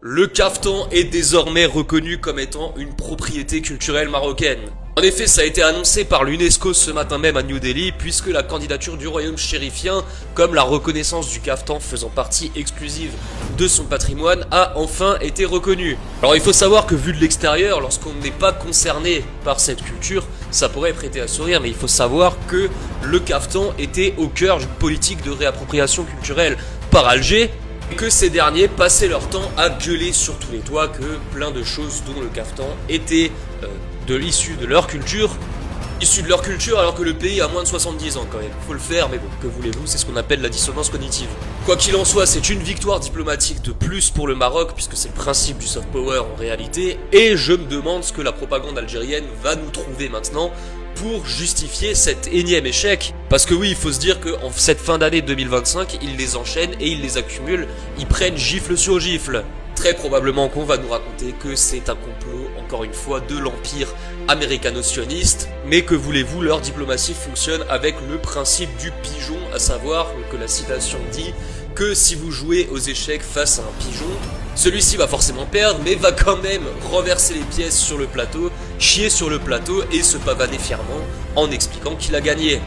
Le caftan est désormais reconnu comme étant une propriété culturelle marocaine. En effet, ça a été annoncé par l'UNESCO ce matin même à New Delhi, puisque la candidature du royaume chérifien, comme la reconnaissance du caftan faisant partie exclusive de son patrimoine, a enfin été reconnue. Alors il faut savoir que vu de l'extérieur, lorsqu'on n'est pas concerné par cette culture, ça pourrait prêter à sourire, mais il faut savoir que le caftan était au cœur d'une politique de réappropriation culturelle par Alger, et que ces derniers passaient leur temps à gueuler sur tous les toits que plein de choses dont le caftan était issu de leur culture, alors que le pays a moins de 70 ans quand même. Faut le faire, mais bon, que voulez-vous, c'est ce qu'on appelle la dissonance cognitive. Quoi qu'il en soit, c'est une victoire diplomatique de plus pour le Maroc, puisque c'est le principe du soft power en réalité, et je me demande ce que la propagande algérienne va nous trouver maintenant pour justifier cet énième échec. Parce que oui, il faut se dire qu'en cette fin d'année 2025, ils les enchaînent et ils les accumulent, ils prennent gifle sur gifle. Très probablement qu'on va nous raconter que c'est un complot, encore une fois, de l'empire américano-sioniste, mais que voulez-vous, leur diplomatie fonctionne avec le principe du pigeon, à savoir que la citation dit que si vous jouez aux échecs face à un pigeon, celui-ci va forcément perdre, mais va quand même renverser les pièces sur le plateau, chier sur le plateau et se pavaner fièrement en expliquant qu'il a gagné.